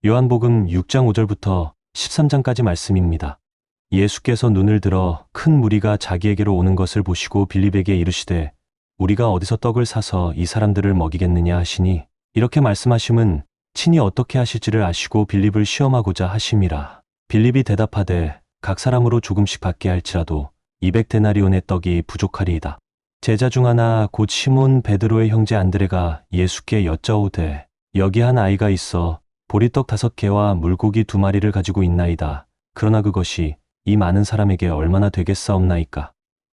요한복음 6장 5절부터 13장까지 말씀입니다. 예수께서 눈을 들어 큰 무리가 자기에게로 오는 것을 보시고 빌립에게 이르시되 우리가 어디서 떡을 사서 이 사람들을 먹이겠느냐 하시니 이렇게 말씀하심은 친히 어떻게 하실지를 아시고 빌립을 시험하고자 하심이라. 빌립이 대답하되 각 사람으로 조금씩 받게 할지라도 200데나리온의 떡이 부족하리이다. 제자 중 하나 곧 시몬 베드로의 형제 안드레가 예수께 여짜오되 여기 한 아이가 있어 보리떡 5개와 물고기 2마리를 가지고 있나이다. 그러나 그것이 이 많은 사람에게 얼마나 되겠사옵나이까.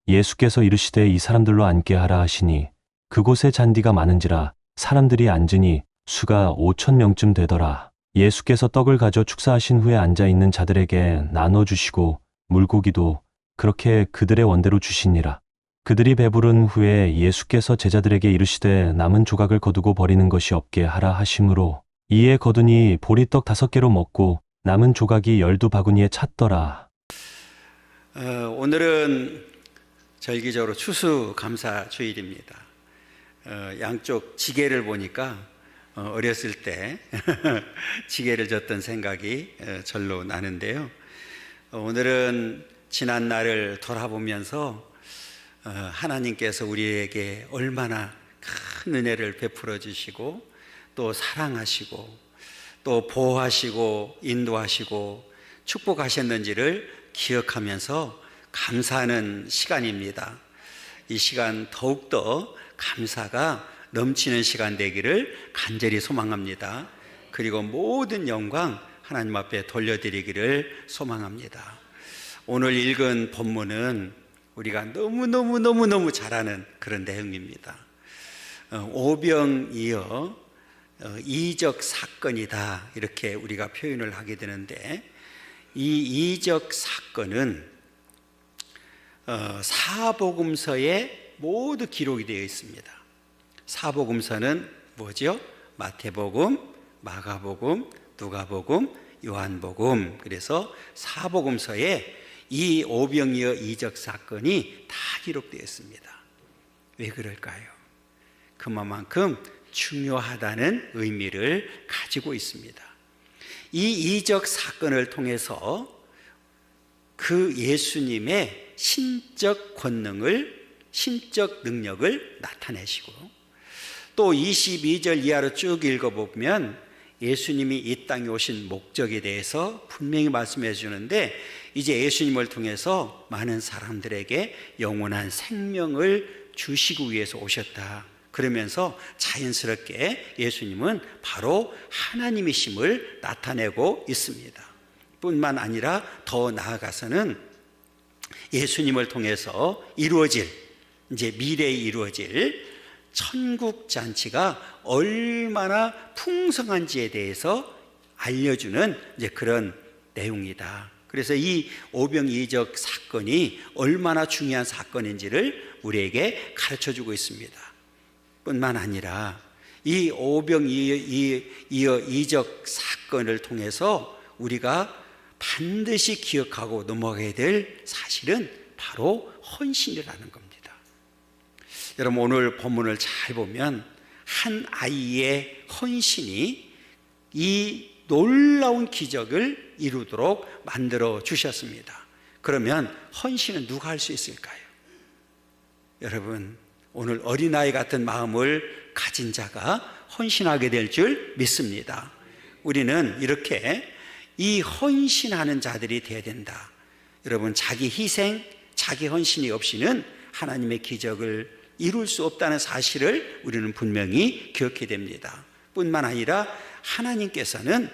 예수께서 이르시되 이 사람들로 앉게 하라 하시니 그곳에 잔디가 많은지라 사람들이 앉으니 수가 5,000명쯤 되더라. 예수께서 떡을 가져 축사하신 후에 앉아있는 자들에게 나눠주시고 물고기도 그렇게 그들의 원대로 주시니라. 그들이 배부른 후에 예수께서 제자들에게 이르시되 남은 조각을 거두고 버리는 것이 없게 하라 하심으로 이에 거두니 보리떡 5개로 먹고 남은 조각이 12바구니에 찼더라. 오늘은 절기적으로 추수감사 주일입니다. 양쪽 지게를 보니까 어렸을 때 지게를 졌던 생각이 절로 나는데요. 오늘은 지난 날을 돌아보면서 하나님께서 우리에게 얼마나 큰 은혜를 베풀어 주시고 또 사랑하시고 또 보호하시고 인도하시고 축복하셨는지를 기억하면서 감사하는 시간입니다. 이 시간 더욱더 감사가 넘치는 시간 되기를 간절히 소망합니다. 그리고 모든 영광 하나님 앞에 돌려드리기를 소망합니다. 오늘 읽은 본문은 우리가 너무 잘 아는 그런 내용입니다. 오병이어 이적 사건이다, 이렇게 우리가 표현을 하게 되는데, 이 이적 사건은 사복음서에 모두 기록이 되어 있습니다. 사복음서는 뭐죠? 마태복음, 마가복음, 누가복음, 요한복음. 그래서 사복음서에 이 오병이어 이적 사건이 다 기록되어 있습니다. 왜 그럴까요? 그만큼 중요하다는 의미를 가지고 있습니다. 이 이적 사건을 통해서 그 예수님의 신적 권능을, 신적 능력을 나타내시고, 또 22절 이하로 쭉 읽어보면 예수님이 이 땅에 오신 목적에 대해서 분명히 말씀해 주는데, 이제 예수님을 통해서 많은 사람들에게 영원한 생명을 주시기 위해서 오셨다. 그러면서 자연스럽게 예수님은 바로 하나님이심을 나타내고 있습니다. 뿐만 아니라 더 나아가서는 예수님을 통해서 이루어질, 이제 미래에 이루어질 천국 잔치가 얼마나 풍성한지에 대해서 알려주는 이제 그런 내용이다. 그래서 이 오병이적 사건이 얼마나 중요한 사건인지를 우리에게 가르쳐주고 있습니다. 뿐만 아니라 이 오병이어 이적 사건을 통해서 우리가 반드시 기억하고 넘어가야 될 사실은 바로 헌신이라는 겁니다. 여러분, 오늘 본문을 잘 보면 한 아이의 헌신이 이 놀라운 기적을 이루도록 만들어 주셨습니다. 그러면 헌신은 누가 할 수 있을까요? 여러분, 오늘 어린아이 같은 마음을 가진 자가 헌신하게 될 줄 믿습니다. 우리는 이렇게 이 헌신하는 자들이 되어야 된다. 여러분, 자기 희생, 자기 헌신이 없이는 하나님의 기적을 이룰 수 없다는 사실을 우리는 분명히 기억해야 됩니다. 뿐만 아니라 하나님께서는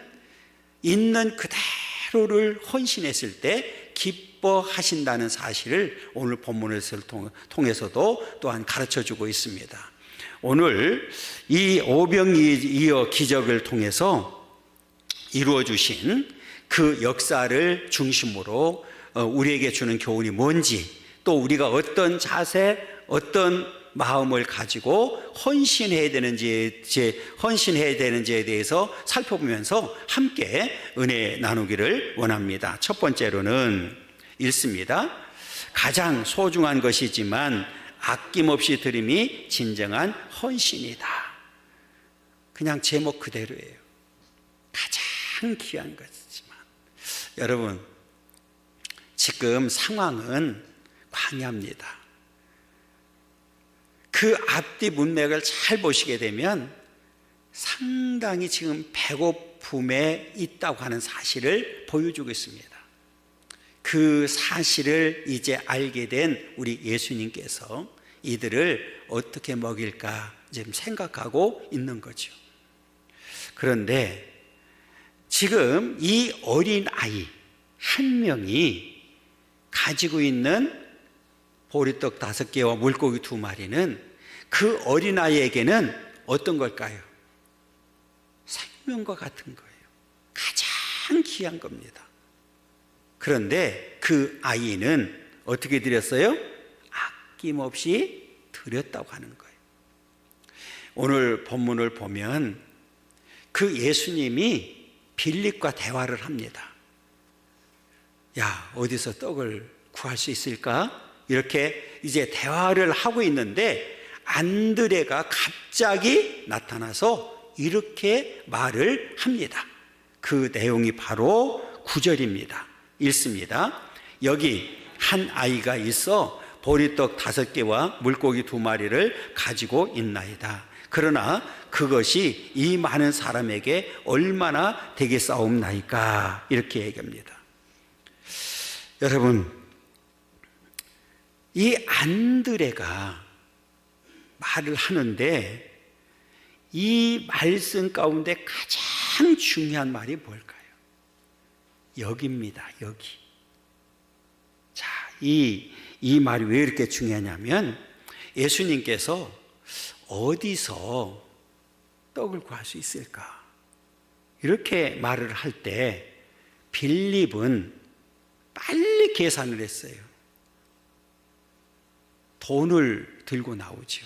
있는 그대로를 헌신했을 때 기뻐하신다는 사실을 오늘 본문을 통해서도 또한 가르쳐주고 있습니다. 오늘 이 오병이어 기적을 통해서 이루어 주신 그 역사를 중심으로 우리에게 주는 교훈이 뭔지, 또 우리가 어떤 자세, 어떤 마음을 가지고 헌신해야 되는지에 대해서 살펴보면서 함께 은혜 나누기를 원합니다. 첫 번째로는 읽습니다. 가장 소중한 것이지만 아낌없이 드림이 진정한 헌신이다. 그냥 제목 그대로예요. 가장 가장 귀한 것이지만, 여러분, 지금 상황은 광야입니다. 그 앞뒤 문맥을 잘 보시게 되면 상당히 지금 배고픔에 있다고 하는 사실을 보여주고 있습니다. 그 사실을 이제 알게 된 우리 예수님께서 이들을 어떻게 먹일까 지금 생각하고 있는 거죠. 그런데 지금 이 어린 아이 한 명이 가지고 있는 보리떡 5개와 물고기 2마리는 그 어린아이에게는 어떤 걸까요? 생명과 같은 거예요. 가장 귀한 겁니다. 그런데 그 아이는 어떻게 드렸어요? 아낌없이 드렸다고 하는 거예요. 오늘 본문을 보면 그 예수님이 빌립과 대화를 합니다. 야, 어디서 떡을 구할 수 있을까? 이렇게 이제 대화를 하고 있는데 안드레가 갑자기 나타나서 이렇게 말을 합니다. 그 내용이 바로 9절입니다. 읽습니다. 여기 한 아이가 있어 보리떡 5개와 물고기 2마리를 가지고 있나이다. 그러나 그것이 이 많은 사람에게 얼마나 되겠사옵나이까? 이렇게 얘기합니다. 여러분, 이 안드레가 말을 하는데 이 말씀 가운데 가장 중요한 말이 뭘까요? 여기입니다. 여기. 자, 이 말이 왜 이렇게 중요하냐면 예수님께서 어디서 떡을 구할 수 있을까? 이렇게 말을 할 때 빌립은 빨리 계산을 했어요. 돈을 들고 나오죠.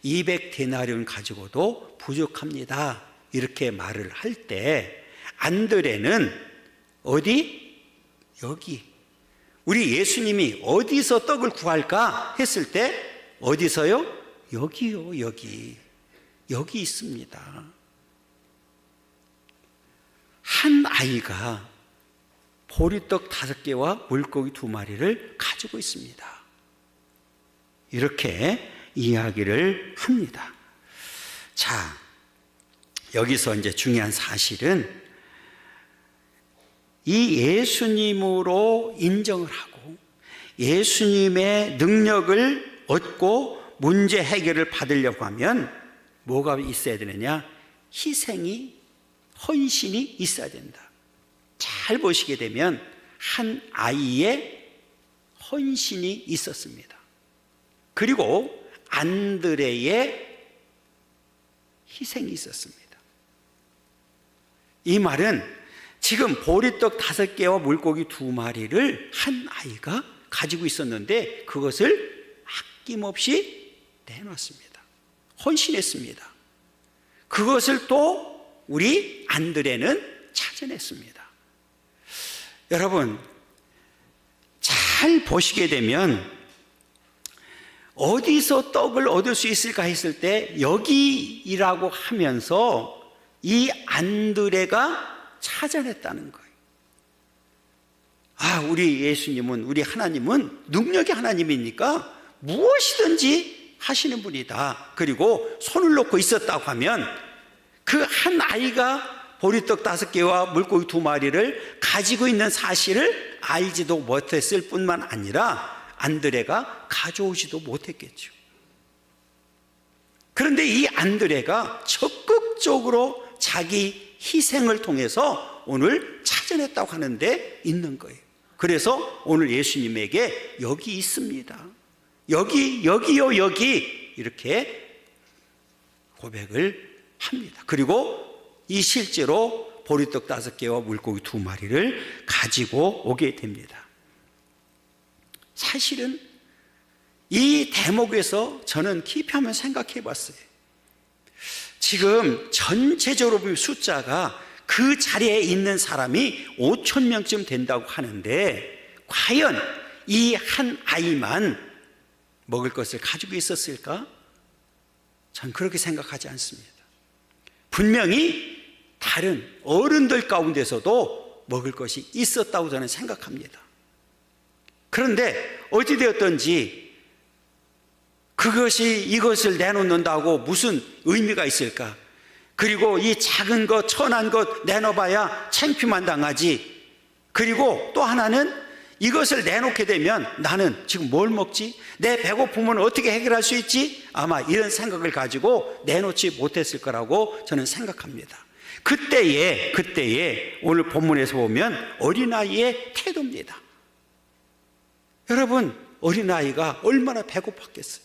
200데나리온 가지고도 부족합니다. 이렇게 말을 할 때 안드레는 어디? 여기. 우리 예수님이 어디서 떡을 구할까 했을 때 어디서요? 여기요. 여기. 여기 있습니다. 한 아이가 보리떡 5개와 물고기 2마리를 가지고 있습니다. 이렇게 이야기를 합니다. 자, 여기서 이제 중요한 사실은 이 예수님으로 인정을 하고 예수님의 능력을 얻고 문제 해결을 받으려고 하면 뭐가 있어야 되느냐? 희생이, 헌신이 있어야 된다. 잘 보시게 되면 한 아이의 헌신이 있었습니다. 그리고 안드레의 희생이 있었습니다. 이 말은 지금 보리떡 5개와 물고기 2마리를 한 아이가 가지고 있었는데 그것을 아낌없이 내놨습니다. 헌신했습니다. 그것을 또 우리 안드레는 찾아냈습니다. 여러분, 잘 보시게 되면 어디서 떡을 얻을 수 있을까 했을 때 여기라고 하면서 이 안드레가 찾아냈다는 거예요. 아, 우리 예수님은, 우리 하나님은 능력의 하나님이니까 무엇이든지 하시는 분이다. 그리고 손을 놓고 있었다고 하면 그 한 아이가 보리떡 5개와 물고기 2마리를 가지고 있는 사실을 알지도 못했을 뿐만 아니라 안드레가 가져오지도 못했겠죠. 그런데 이 안드레가 적극적으로 자기 희생을 통해서 오늘 찾아냈다고 하는데 있는 거예요. 그래서 오늘 예수님에게 여기 있습니다. 여기요, 여기. 이렇게 고백을 합니다. 그리고 이 실제로 보리떡 5개와 물고기 2마리를 가지고 오게 됩니다. 사실은 이 대목에서 저는 깊이 한번 생각해 봤어요. 지금 전체적으로 보면 숫자가 그 자리에 있는 사람이 5,000명쯤 된다고 하는데 과연 이 한 아이만 먹을 것을 가지고 있었을까? 전 그렇게 생각하지 않습니다. 분명히 다른 어른들 가운데서도 먹을 것이 있었다고 저는 생각합니다. 그런데 어찌되었든지 그것이 이것을 내놓는다고 무슨 의미가 있을까? 그리고 이 작은 것, 천한 것 내놔봐야 창피만 당하지. 그리고 또 하나는 이것을 내놓게 되면 나는 지금 뭘 먹지? 내 배고픔은 어떻게 해결할 수 있지? 아마 이런 생각을 가지고 내놓지 못했을 거라고 저는 생각합니다. 그때에 오늘 본문에서 보면 어린아이의 태도입니다. 여러분, 어린아이가 얼마나 배고팠겠어요.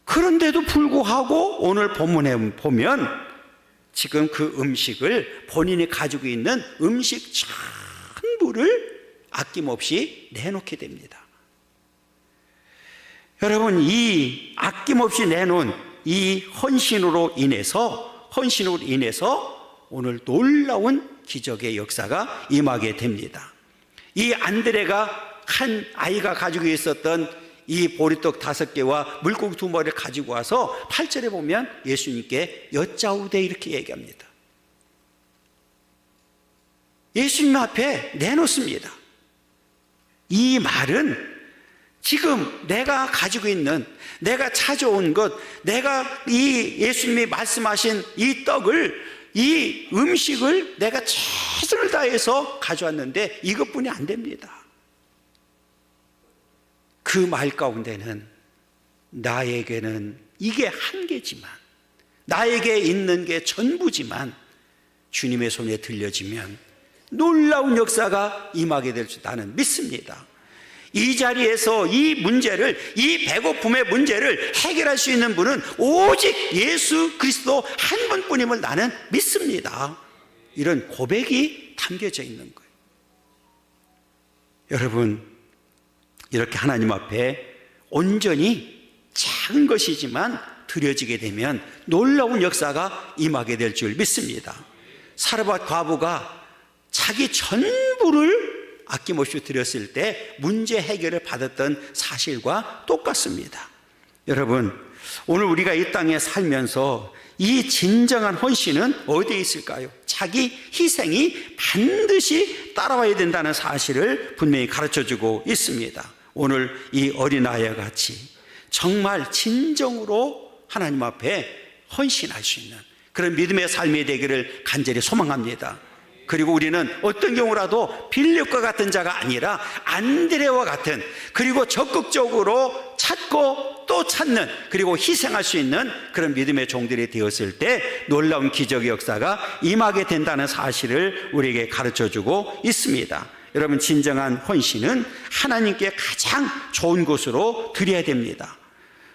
그런데도 불구하고 오늘 본문에 보면 지금 그 음식을 본인이 가지고 있는 음식 전부를 아낌없이 내놓게 됩니다. 여러분, 이 아낌없이 내놓은 이 헌신으로 인해서 오늘 놀라운 기적의 역사가 임하게 됩니다. 이 안드레가 한 아이가 가지고 있었던 이 보리떡 5개와 물고기 2마리를 가지고 와서 8절에 보면 예수님께 여짜오되 이렇게 얘기합니다. 예수님 앞에 내놓습니다. 이 말은 지금 내가 가지고 있는, 내가 찾아온 것, 내가 이 예수님이 말씀하신 이 떡을, 이 음식을 내가 최선을 다해서 가져왔는데 이것뿐이 안 됩니다. 그 말 가운데는 나에게는 이게 한계지만, 나에게 있는 게 전부지만 주님의 손에 들려지면 놀라운 역사가 임하게 될 줄 나는 믿습니다. 이 자리에서 이 문제를, 이 배고픔의 문제를 해결할 수 있는 분은 오직 예수 그리스도 한 분뿐임을 나는 믿습니다. 이런 고백이 담겨져 있는 거예요. 여러분, 이렇게 하나님 앞에 온전히 작은 것이지만 드려지게 되면 놀라운 역사가 임하게 될 줄 믿습니다. 사르밧 과부가 자기 전부를 아낌없이 드렸을 때 문제 해결을 받았던 사실과 똑같습니다. 여러분, 오늘 우리가 이 땅에 살면서 이 진정한 헌신은 어디에 있을까요? 자기 희생이 반드시 따라와야 된다는 사실을 분명히 가르쳐주고 있습니다. 오늘 이 어린아이와 같이 정말 진정으로 하나님 앞에 헌신할 수 있는 그런 믿음의 삶이 되기를 간절히 소망합니다. 그리고 우리는 어떤 경우라도 빌립과 같은 자가 아니라 안드레와 같은, 그리고 적극적으로 찾고 또 찾는, 그리고 희생할 수 있는 그런 믿음의 종들이 되었을 때 놀라운 기적의 역사가 임하게 된다는 사실을 우리에게 가르쳐주고 있습니다. 여러분, 진정한 헌신은 하나님께 가장 좋은 것으로 드려야 됩니다.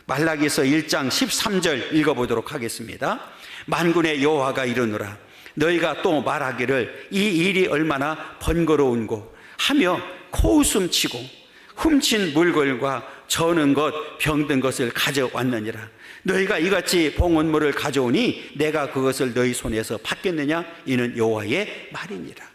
말라기서 1장 13절 읽어보도록 하겠습니다. 만군의 여호와가 이르노라, 너희가 또 말하기를 이 일이 얼마나 번거로운고 하며 코웃음 치고 훔친 물건과 저는 것 병든 것을 가져왔느니라. 너희가 이같이 봉헌물을 가져오니 내가 그것을 너희 손에서 받겠느냐? 이는 여호와의 말이니라.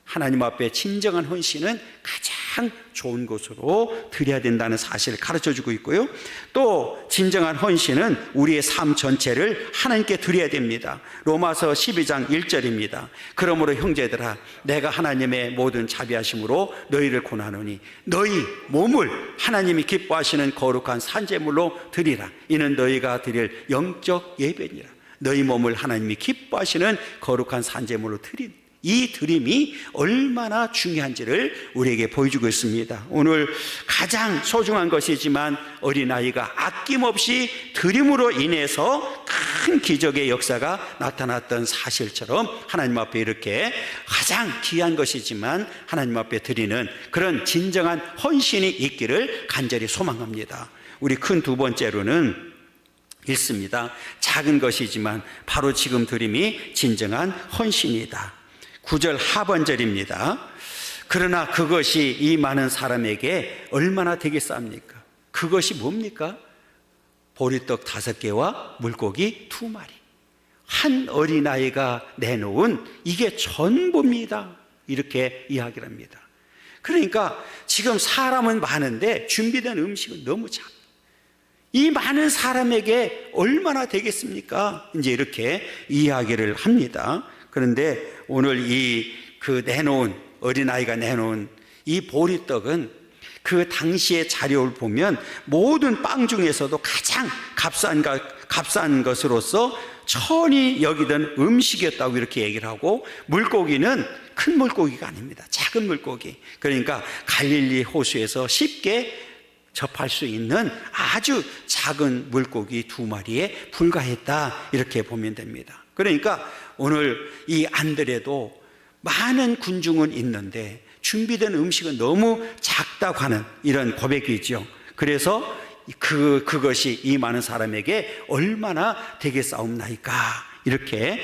하나님 앞에 진정한 헌신은 가장 좋은 것으로 드려야 된다는 사실을 가르쳐주고 있고요. 또 진정한 헌신은 우리의 삶 전체를 하나님께 드려야 됩니다. 로마서 12장 1절입니다. 그러므로 형제들아, 내가 하나님의 모든 자비하심으로 너희를 권하노니 너희 몸을 하나님이 기뻐하시는 거룩한 산제물로 드리라. 이는 너희가 드릴 영적 예배니라. 너희 몸을 하나님이 기뻐하시는 거룩한 산제물로 드리라. 이 드림이 얼마나 중요한지를 우리에게 보여주고 있습니다. 오늘 가장 소중한 것이지만 어린아이가 아낌없이 드림으로 인해서 큰 기적의 역사가 나타났던 사실처럼 하나님 앞에 이렇게 가장 귀한 것이지만 하나님 앞에 드리는 그런 진정한 헌신이 있기를 간절히 소망합니다. 우리 큰 두 번째로는 읽습니다. 작은 것이지만 바로 지금 드림이 진정한 헌신이다. 9절 하반절입니다. 그러나 그것이 이 많은 사람에게 얼마나 되겠습니까? 그것이 뭡니까? 보리떡 5개와 물고기 2마리. 한 어린아이가 내놓은 이게 전부입니다. 이렇게 이야기를 합니다. 그러니까 지금 사람은 많은데 준비된 음식은 너무 작아요. 이 많은 사람에게 얼마나 되겠습니까? 이제 이렇게 이야기를 합니다. 그런데 오늘 내놓은 어린아이가 내놓은 이 보리떡은 그 당시의 자료를 보면 모든 빵 중에서도 가장 값싼 것으로서 천이 여기던 음식이었다고 이렇게 얘기를 하고, 물고기는 큰 물고기가 아닙니다. 작은 물고기. 그러니까 갈릴리 호수에서 쉽게 접할 수 있는 아주 작은 물고기 2마리에 불과했다, 이렇게 보면 됩니다. 그러니까 오늘 이 안드레도 많은 군중은 있는데 준비된 음식은 너무 작다고 하는 이런 고백이죠. 그래서 그것이 이 많은 사람에게 얼마나 되겠사옵나이까, 이렇게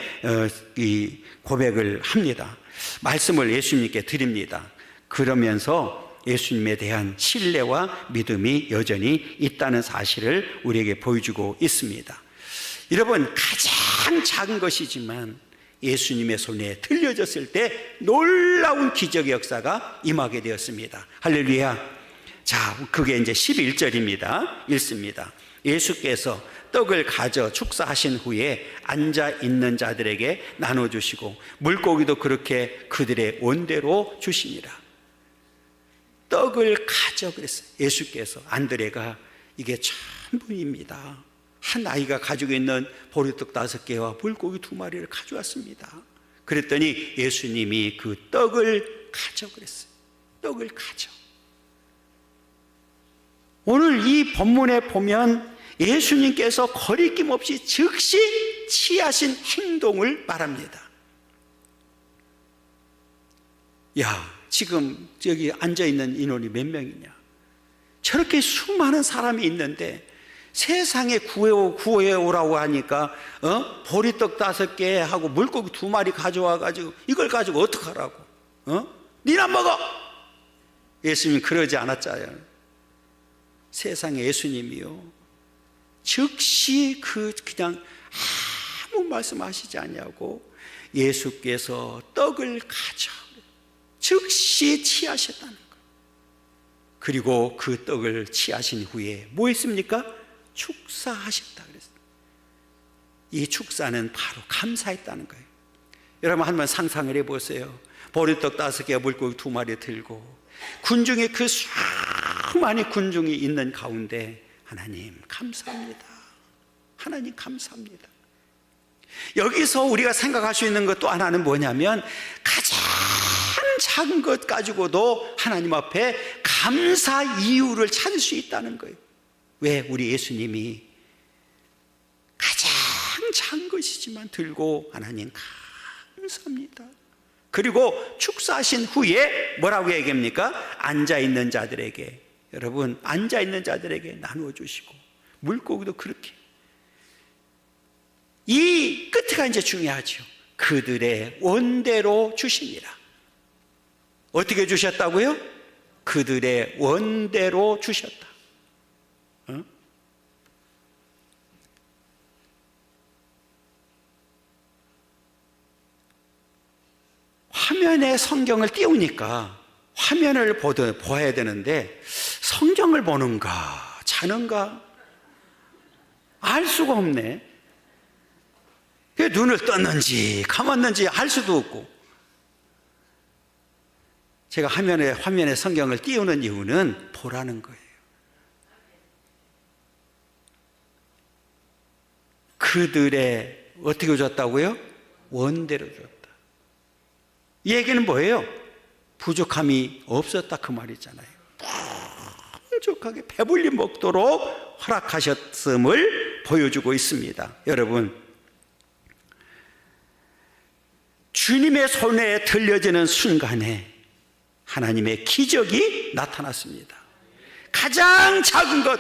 이 고백을 합니다. 말씀을 예수님께 드립니다. 그러면서 예수님에 대한 신뢰와 믿음이 여전히 있다는 사실을 우리에게 보여주고 있습니다. 여러분, 가장 작은 것이지만 예수님의 손에 들려졌을 때 놀라운 기적의 역사가 임하게 되었습니다. 할렐루야. 자, 그게 이제 11절입니다. 읽습니다. 예수께서 떡을 가져 축사하신 후에 앉아 있는 자들에게 나눠주시고 물고기도 그렇게 그들의 원대로 주시니라. 떡을 가져 그랬어요. 예수께서. 안드레가 이게 천분입니다. 한 아이가 가지고 있는 보리떡 5개와 물고기 2마리를 가져왔습니다. 그랬더니 예수님이 그 떡을 가져 그랬어요. 떡을 가져. 오늘 이 본문에 보면 예수님께서 거리낌 없이 즉시 취하신 행동을 말합니다. 야, 지금 여기 앉아있는 인원이 몇 명이냐? 저렇게 수많은 사람이 있는데 세상에 구해오라고 하니까 보리떡 5개 하고 물고기 2마리 가져와가지고 이걸 가지고 어떡하라고? 니나 먹어! 예수님이 그러지 않았잖아요. 세상에 예수님이요, 즉시 그냥 아무 말씀하시지 않냐고 예수께서 떡을 가져 즉시 취하셨다는 거예요. 그리고 그 떡을 취하신 후에 뭐 했습니까? 축사하셨다 그랬어요. 이 축사는 바로 감사했다는 거예요. 여러분, 한번 상상을 해보세요. 보리떡 5개, 물고기 2마리 들고 군중의 그 수많은 군중이 있는 가운데 하나님 감사합니다. 하나님 감사합니다. 여기서 우리가 생각할 수 있는 것 또 하나는 뭐냐면, 가장 작은 것 가지고도 하나님 앞에 감사 이유를 찾을 수 있다는 거예요. 왜? 우리 예수님이 가장 작은 것이지만 들고 하나님 감사합니다. 그리고 축사하신 후에 뭐라고 얘기합니까? 앉아있는 자들에게, 여러분, 앉아있는 자들에게 나누어 주시고 물고기도 그렇게. 이 끝에가 이제 중요하죠. 그들의 원대로 주시니라. 어떻게 주셨다고요? 그들의 원대로 주셨다. 화면에 성경을 띄우니까 화면을 보아야 되는데 성경을 보는가 자는가 알 수가 없네. 눈을 떴는지 감았는지 알 수도 없고. 제가 화면에 성경을 띄우는 이유는 보라는 거예요. 그들의 어떻게 줬다고요? 원대로 줬다. 이 얘기는 뭐예요? 부족함이 없었다 그 말이잖아요. 풍족하게 배불리 먹도록 허락하셨음을 보여주고 있습니다. 여러분, 주님의 손에 들려지는 순간에 하나님의 기적이 나타났습니다. 가장 작은 것,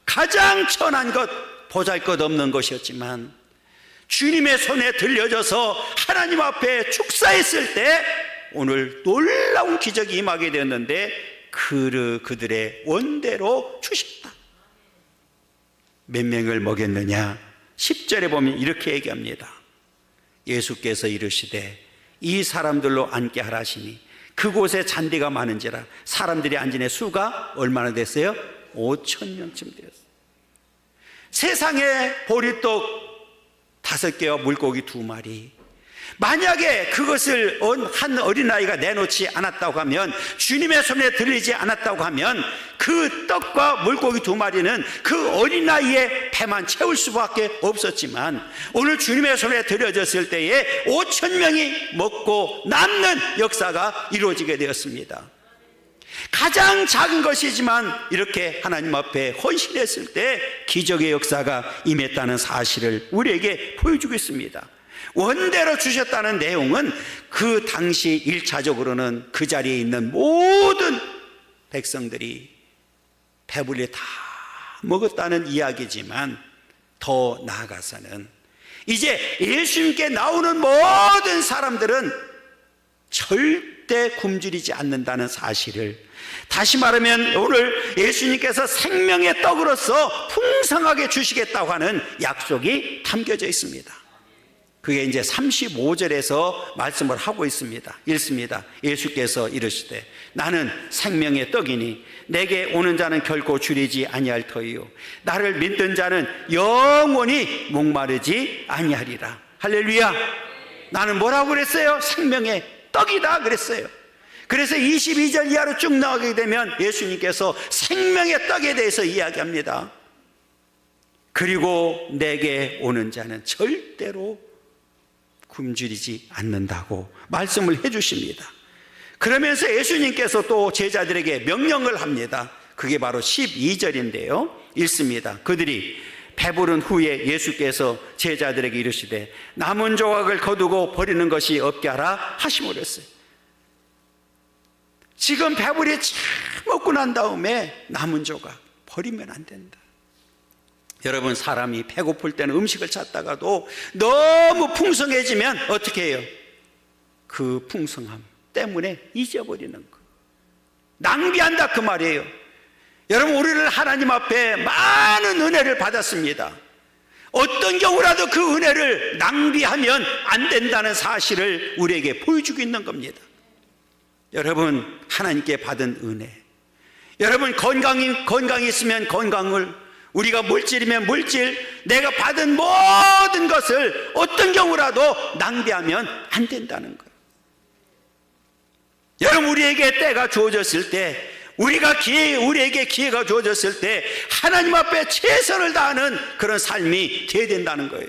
가장 천한 것, 보잘것없는 것이었지만 주님의 손에 들려져서 하나님 앞에 축사했을 때 오늘 놀라운 기적이 임하게 되었는데 그들의 원대로 주셨다. 몇 명을 먹였느냐? 10절에 보면 이렇게 얘기합니다. 예수께서 이르시되 이 사람들로 앉게 하라시니 그곳에 잔디가 많은지라 사람들이 앉은 애 수가 얼마나 됐어요? 5,000명쯤 되었어요. 세상에 보리떡 5개와 물고기 2마리. 만약에 그것을 한 어린아이가 내놓지 않았다고 하면, 주님의 손에 들리지 않았다고 하면, 그 떡과 물고기 2마리는 그 어린아이의 배만 채울 수밖에 없었지만, 오늘 주님의 손에 들여졌을 때에 5,000명이 먹고 남는 역사가 이루어지게 되었습니다. 가장 작은 것이지만 이렇게 하나님 앞에 헌신했을 때 기적의 역사가 임했다는 사실을 우리에게 보여주고 있습니다. 원대로 주셨다는 내용은 그 당시 1차적으로는 그 자리에 있는 모든 백성들이 배불리 다 먹었다는 이야기지만, 더 나아가서는 이제 예수님께 나오는 모든 사람들은 절대 굶주리지 않는다는 사실을, 다시 말하면 오늘 예수님께서 생명의 떡으로서 풍성하게 주시겠다고 하는 약속이 담겨져 있습니다. 그게 이제 35절에서 말씀을 하고 있습니다. 읽습니다. 예수께서 이르시되 나는 생명의 떡이니 내게 오는 자는 결코 줄이지 아니할 터이요 나를 믿는 자는 영원히 목마르지 아니하리라. 할렐루야. 나는 뭐라고 그랬어요? 생명의 떡이다 그랬어요. 그래서 22절 이하로 쭉 나가게 되면 예수님께서 생명의 떡에 대해서 이야기합니다. 그리고 내게 오는 자는 절대로 굶주리지 않는다고 말씀을 해주십니다. 그러면서 예수님께서 또 제자들에게 명령을 합니다. 그게 바로 12절인데요 읽습니다. 그들이 배부른 후에 예수께서 제자들에게 이르시되 남은 조각을 거두고 버리는 것이 없게 하라 하시므로 했어요. 지금 배불리 참 먹고 난 다음에 남은 조각 버리면 안 된다. 여러분, 사람이 배고플 때는 음식을 찾다가도 너무 풍성해지면 어떻게 해요? 그 풍성함 때문에 잊어버리는 거, 낭비한다 그 말이에요. 여러분, 우리는 하나님 앞에 많은 은혜를 받았습니다. 어떤 경우라도 그 은혜를 낭비하면 안 된다는 사실을 우리에게 보여주고 있는 겁니다. 여러분, 하나님께 받은 은혜, 여러분 건강이 있으면 건강을, 우리가 물질이면 물질, 내가 받은 모든 것을 어떤 경우라도 낭비하면 안 된다는 거예요. 여러분, 우리에게 때가 주어졌을 때, 우리에게 기회가 주어졌을 때 하나님 앞에 최선을 다하는 그런 삶이 되어야 된다는 거예요.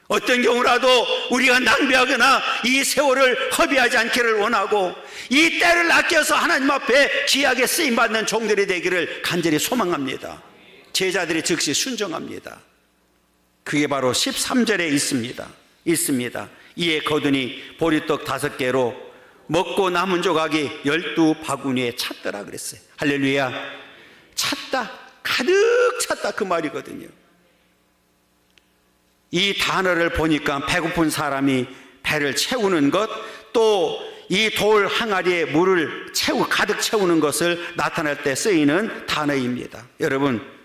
어떤 경우라도 우리가 낭비하거나 이 세월을 허비하지 않기를 원하고, 이 때를 아껴서 하나님 앞에 귀하게 쓰임받는 종들이 되기를 간절히 소망합니다. 제자들이 즉시 순종합니다. 그게 바로 13절에 있습니다. 이에 거두니 보리떡 5개로 먹고 남은 조각이 12바구니에 찼더라 그랬어요. 할렐루야. 찼다, 가득 찼다 그 말이거든요. 이 단어를 보니까 배고픈 사람이 배를 채우는 것, 또 이 돌 항아리에 물을 가득 채우는 것을 나타낼 때 쓰이는 단어입니다. 여러분,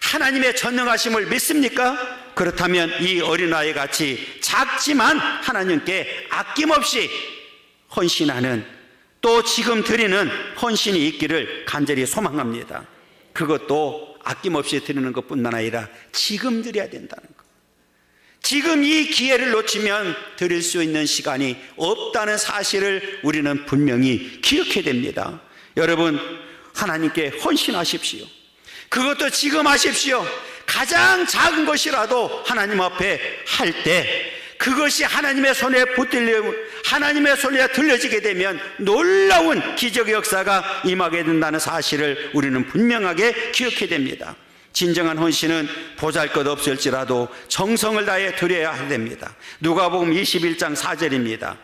하나님의 전능하심을 믿습니까? 그렇다면 이 어린아이 같이 작지만 하나님께 아낌없이 헌신하는, 또 지금 드리는 헌신이 있기를 간절히 소망합니다. 그것도 아낌없이 드리는 것뿐만 아니라 지금 드려야 된다는 것. 지금 이 기회를 놓치면 드릴 수 있는 시간이 없다는 사실을 우리는 분명히 기억해야 됩니다. 여러분, 하나님께 헌신하십시오. 그것도 지금 하십시오. 가장 작은 것이라도 하나님 앞에 할 때 그것이 하나님의 손에 하나님의 손에 들려지게 되면 놀라운 기적의 역사가 임하게 된다는 사실을 우리는 분명하게 기억해야 됩니다. 진정한 헌신은 보잘것없을지라도 정성을 다해 드려야 됩니다. 누가복음 21장 4절입니다.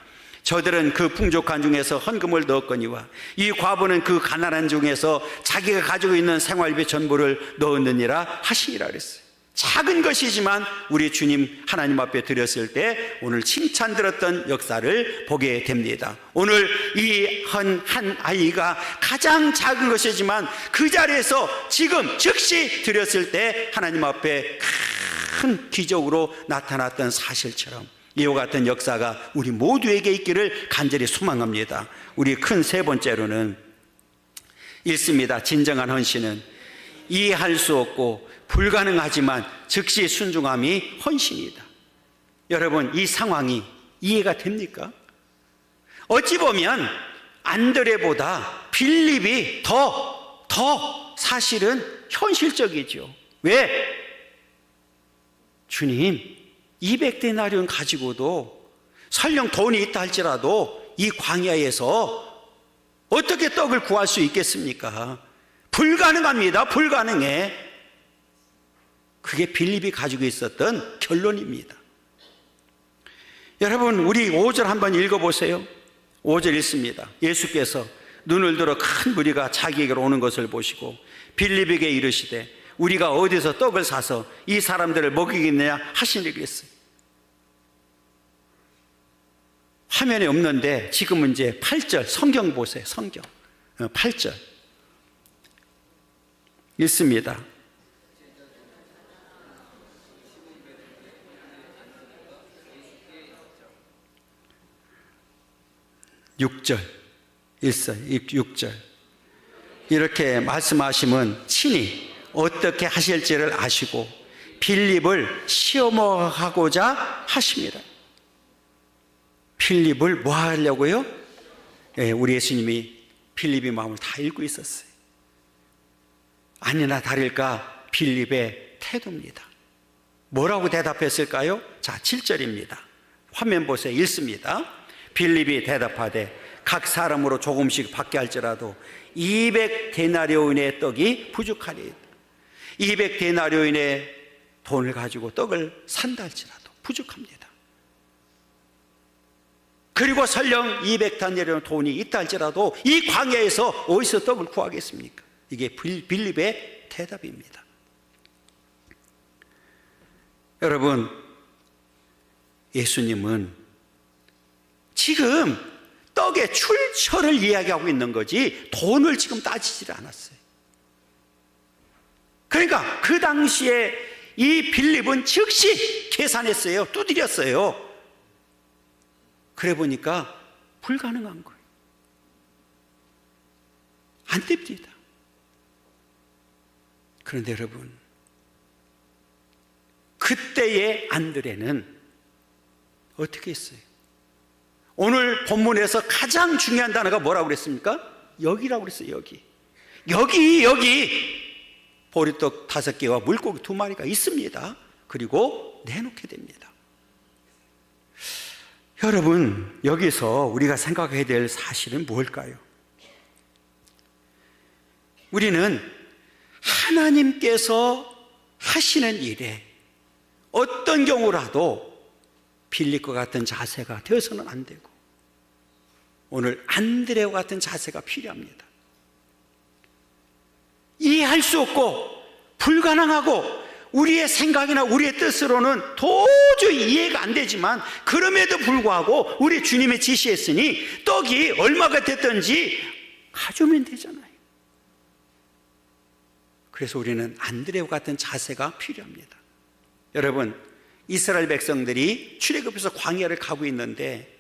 저들은 그 풍족한 중에서 헌금을 넣었거니와 이 과부는 그 가난한 중에서 자기가 가지고 있는 생활비 전부를 넣었느니라 하시니라 그랬어요. 작은 것이지만 우리 주님 하나님 앞에 드렸을 때 오늘 칭찬 들었던 역사를 보게 됩니다. 오늘 이 한 아이가 가장 작은 것이지만 그 자리에서 지금 즉시 드렸을 때 하나님 앞에 큰 기적으로 나타났던 사실처럼 이와 같은 역사가 우리 모두에게 있기를 간절히 소망합니다. 우리 큰 세 번째로는 읽습니다. 진정한 헌신은 이해할 수 없고 불가능하지만 즉시 순종함이 헌신이다. 여러분, 이 상황이 이해가 됩니까? 어찌 보면 안드레보다 빌립이 더 사실은 현실적이죠. 왜? 주님, 200데나리온 가지고도 설령 돈이 있다 할지라도 이 광야에서 어떻게 떡을 구할 수 있겠습니까? 불가능합니다. 불가능해. 그게 빌립이 가지고 있었던 결론입니다. 여러분, 우리 5절 한번 읽어보세요. 5절 읽습니다. 예수께서 눈을 들어 큰 무리가 자기에게로 오는 것을 보시고 빌립에게 이르시되 우리가 어디서 떡을 사서 이 사람들을 먹이겠느냐 하시니 그랬어요. 화면에 없는데 지금은 이제 8절 성경 보세요. 성경 8절 읽습니다. 6절 6절 이렇게 말씀하시면 친히 어떻게 하실지를 아시고 빌립을 시험하고자 하십니다. 빌립을 뭐 하려고요? 우리 예수님이 빌립의 마음을 다 읽고 있었어요. 아니나 다를까 빌립의 태도입니다. 뭐라고 대답했을까요? 자, 7절입니다. 화면 보세요. 읽습니다. 빌립이 대답하되 각 사람으로 조금씩 받게 할지라도 200데나리온의 떡이 부족하리이다. 200데나리온의 돈을 가지고 떡을 산다 할지라도 부족합니다. 그리고 설령 200데나리온 돈이 있다 할지라도 이 광야에서 어디서 떡을 구하겠습니까? 이게 빌립의 대답입니다. 여러분, 예수님은 지금 떡의 출처를 이야기하고 있는 거지 돈을 지금 따지질 않았어요. 그러니까 그 당시에 이 빌립은 즉시 계산했어요. 두드렸어요. 그래 보니까 불가능한 거예요. 안 됩니다. 그런데 여러분, 그때의 안드레는 어떻게 했어요? 오늘 본문에서 가장 중요한 단어가 뭐라고 그랬습니까? 여기라고 그랬어요. 여기 보리떡 5개와 물고기 2마리가 있습니다. 그리고 내놓게 됩니다. 여러분, 여기서 우리가 생각해야 될 사실은 무엇일까요? 우리는 하나님께서 하시는 일에 어떤 경우라도 빌립과 같은 자세가 되어서는 안 되고 오늘 안드레와 같은 자세가 필요합니다. 이해할 수 없고 불가능하고 우리의 생각이나 우리의 뜻으로는 도저히 이해가 안 되지만 그럼에도 불구하고 우리 주님의 지시했으니 떡이 얼마가 됐든지 가져오면 되잖아요. 그래서 우리는 안드레와 같은 자세가 필요합니다. 여러분, 이스라엘 백성들이 출애굽해서 광야를 가고 있는데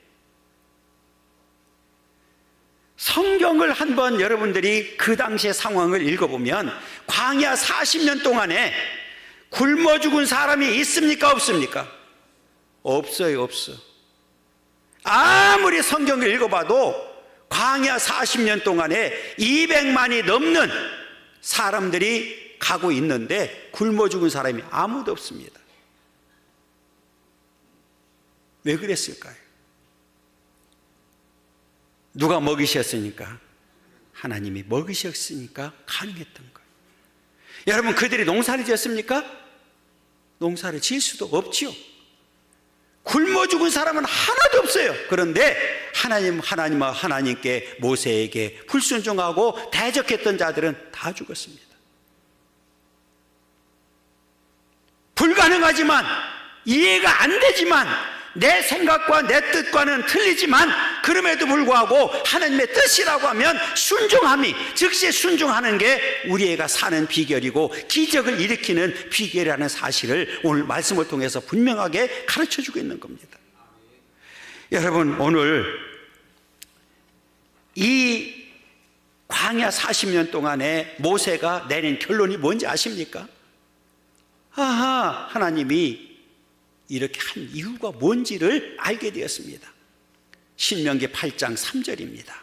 성경을 한번 여러분들이 그 당시의 상황을 읽어보면 광야 40년 동안에 굶어 죽은 사람이 있습니까? 없습니까? 없어요. 없어. 아무리 성경을 읽어봐도 광야 40년 동안에 200만이 넘는 사람들이 가고 있는데 굶어 죽은 사람이 아무도 없습니다. 왜 그랬을까요? 누가 먹이셨으니까? 하나님이 먹이셨으니까 가능했던 거예요. 여러분, 그들이 농사를 지었습니까? 농사를 지을 수도 없지요. 굶어 죽은 사람은 하나도 없어요. 그런데 하나님께 모세에게 불순종하고 대적했던 자들은 다 죽었습니다. 불가능하지만 이해가 안 되지만 내 생각과 내 뜻과는 틀리지만 그럼에도 불구하고 하나님의 뜻이라고 하면 순종함이 즉시 순종하는 게 우리가 사는 비결이고 기적을 일으키는 비결이라는 사실을 오늘 말씀을 통해서 분명하게 가르쳐주고 있는 겁니다. 여러분, 오늘 이 광야 40년 동안에 모세가 내린 결론이 뭔지 아십니까? 아하, 하나님이 이렇게 한 이유가 뭔지를 알게 되었습니다. 신명기 8장 3절입니다.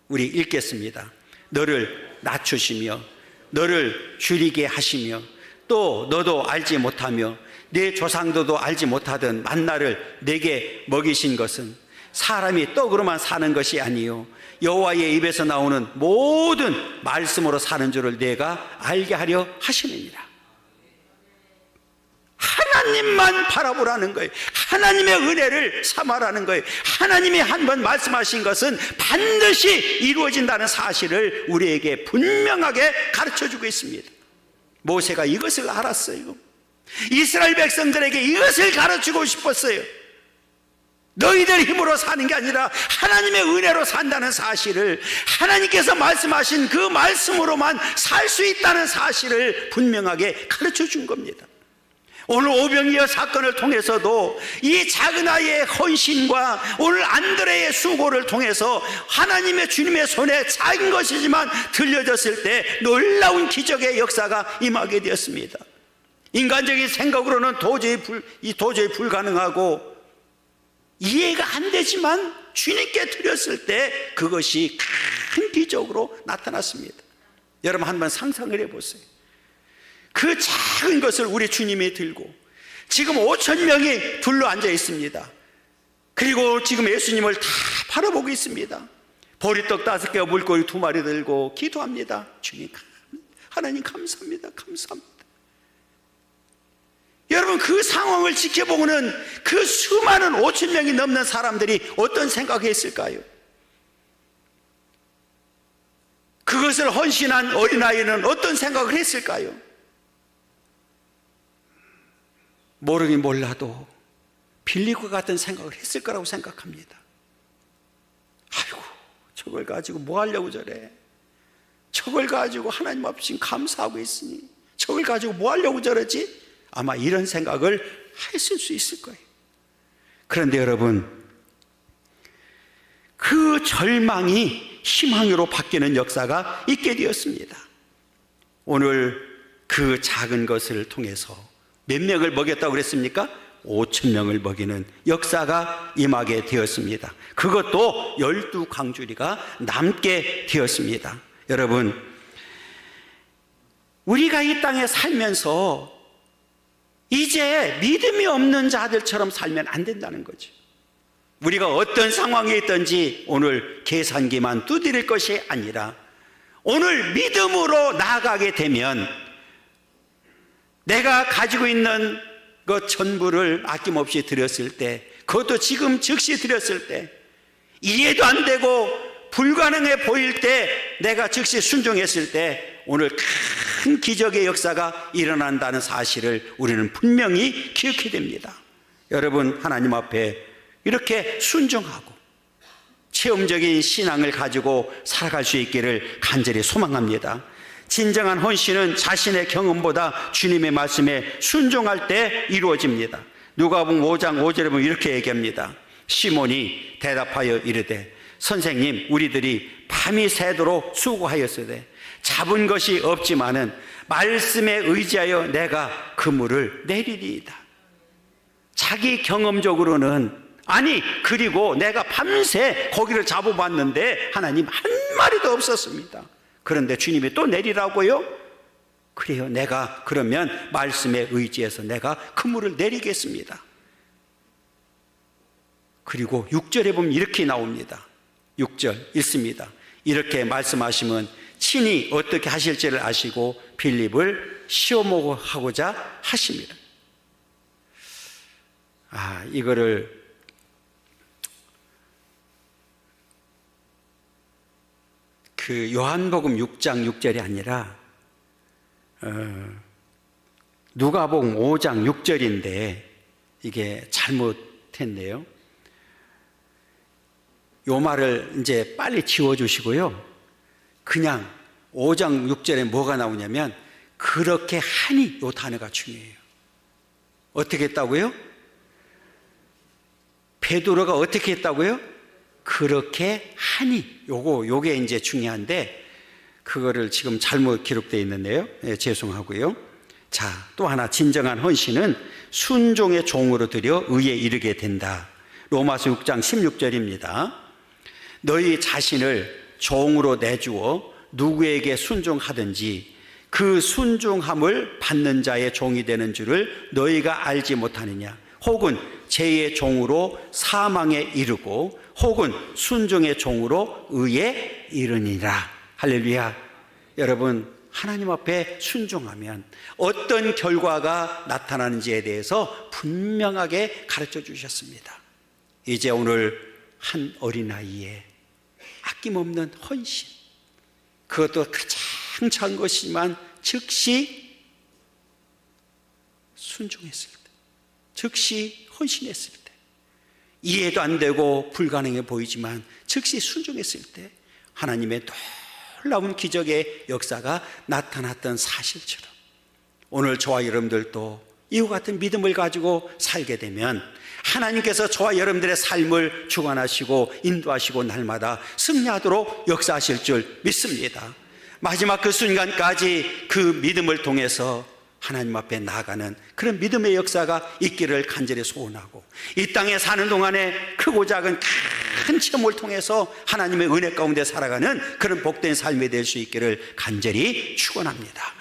우리 읽겠습니다. 너를 낮추시며 너를 줄이게 하시며 또 너도 알지 못하며 내 조상들도 알지 못하던 만나를 내게 먹이신 것은 사람이 떡으로만 사는 것이 아니요 여호와의 입에서 나오는 모든 말씀으로 사는 줄을 내가 알게 하려 하시느니라. 하나님만 바라보라는 거예요. 하나님의 은혜를 삼아라는 거예요. 하나님이 한 번 말씀하신 것은 반드시 이루어진다는 사실을 우리에게 분명하게 가르쳐주고 있습니다. 모세가 이것을 알았어요. 이스라엘 백성들에게 이것을 가르치고 싶었어요. 너희들 힘으로 사는 게 아니라 하나님의 은혜로 산다는 사실을, 하나님께서 말씀하신 그 말씀으로만 살 수 있다는 사실을 분명하게 가르쳐 준 겁니다. 오늘 오병이어 사건을 통해서도 이 작은 아이의 헌신과 오늘 안드레의 수고를 통해서 하나님의 주님의 손에 작은 것이지만 들려졌을 때 놀라운 기적의 역사가 임하게 되었습니다. 인간적인 생각으로는 도저히 불가능하고 이해가 안 되지만 주님께 드렸을 때 그것이 큰 기적으로 나타났습니다. 여러분 한번 상상을 해보세요. 그 작은 것을 우리 주님이 들고 지금 5천 명이 둘러앉아 있습니다. 그리고 지금 예수님을 다 바라보고 있습니다. 보리떡 5개와 물고기 2마리 들고 기도합니다. 주님, 하나님 감사합니다. 감사합니다. 여러분 그 상황을 지켜보고는 그 수많은 5천 명이 넘는 사람들이 어떤 생각을 했을까요? 그것을 헌신한 어린아이는 어떤 생각을 했을까요? 모르긴 몰라도 빌리고 같은 생각을 했을 거라고 생각합니다. 아이고 저걸 가지고 뭐 하려고 저래? 저걸 가지고 하나님 앞에 감사하고 있으니 저걸 가지고 뭐 하려고 저러지? 아마 이런 생각을 했을 수 있을 거예요. 그런데 여러분 그 절망이 희망으로 바뀌는 역사가 있게 되었습니다. 오늘 그 작은 것을 통해서 몇 명을 먹였다고 그랬습니까? 5천 명을 먹이는 역사가 임하게 되었습니다. 그것도 12광주리가 남게 되었습니다. 여러분 우리가 이 땅에 살면서 이제 믿음이 없는 자들처럼 살면 안 된다는 거죠. 우리가 어떤 상황에 있든지 오늘 계산기만 두드릴 것이 아니라 오늘 믿음으로 나아가게 되면 내가 가지고 있는 것 전부를 아낌없이 드렸을 때, 그것도 지금 즉시 드렸을 때, 이해도 안 되고 불가능해 보일 때 내가 즉시 순종했을 때 오늘 큰 기적의 역사가 일어난다는 사실을 우리는 분명히 기억해야 됩니다. 여러분 하나님 앞에 이렇게 순종하고 체험적인 신앙을 가지고 살아갈 수 있기를 간절히 소망합니다. 진정한 헌신은 자신의 경험보다 주님의 말씀에 순종할 때 이루어집니다. 누가복음 5장 5절에 보면 이렇게 얘기합니다. 시몬이 대답하여 이르되 선생님 우리들이 밤이 새도록 수고하였으되 잡은 것이 없지만은 말씀에 의지하여 내가 그물을 내리리이다. 자기 경험적으로는 아니 그리고 내가 밤새 고기를 잡아봤는데 하나님 한 마리도 없었습니다. 그런데 주님이 또 내리라고요? 그래요. 내가 그러면 말씀에 의지해서 내가 그물을 내리겠습니다. 그리고 6절에 보면 이렇게 나옵니다. 6절 읽습니다. 이렇게 말씀하시면 친히 어떻게 하실지를 아시고 빌립을 시험하고자 하십니다. 이거를 그 요한복음 6장 6절이 아니라 누가복음 5장 6절인데 이게 잘못했네요. 요 말을 이제 빨리 지워주시고요. 그냥 5장 6절에 뭐가 나오냐면 그렇게 하니 요 단어가 중요해요. 어떻게 했다고요? 베드로가 어떻게 했다고요? 그렇게 하니. 요게 이제 중요한데 그거를 지금 잘못 기록되어 있는데요. 죄송하고요. 자, 또 하나 진정한 헌신은 순종의 종으로 들여 의에 이르게 된다. 로마서 6장 16절입니다. 너희 자신을 종으로 내주어 누구에게 순종하든지 그 순종함을 받는 자의 종이 되는 줄을 너희가 알지 못하느냐. 혹은 죄의 종으로 사망에 이르고 혹은 순종의 종으로 의에 이르니라. 할렐루야. 여러분, 하나님 앞에 순종하면 어떤 결과가 나타나는지에 대해서 분명하게 가르쳐 주셨습니다. 이제 오늘 한 어린아이의 아낌없는 헌신, 그것도 가장 작은 것이지만 즉시 순종했을 때, 즉시 헌신했을 때, 이해도 안 되고 불가능해 보이지만 즉시 순종했을 때 하나님의 놀라운 기적의 역사가 나타났던 사실처럼 오늘 저와 여러분들도 이와 같은 믿음을 가지고 살게 되면 하나님께서 저와 여러분들의 삶을 주관하시고 인도하시고 날마다 승리하도록 역사하실 줄 믿습니다. 마지막 그 순간까지 그 믿음을 통해서 하나님 앞에 나아가는 그런 믿음의 역사가 있기를 간절히 소원하고, 이 땅에 사는 동안에 크고 작은 큰 체험을 통해서 하나님의 은혜 가운데 살아가는 그런 복된 삶이 될 수 있기를 간절히 축원합니다.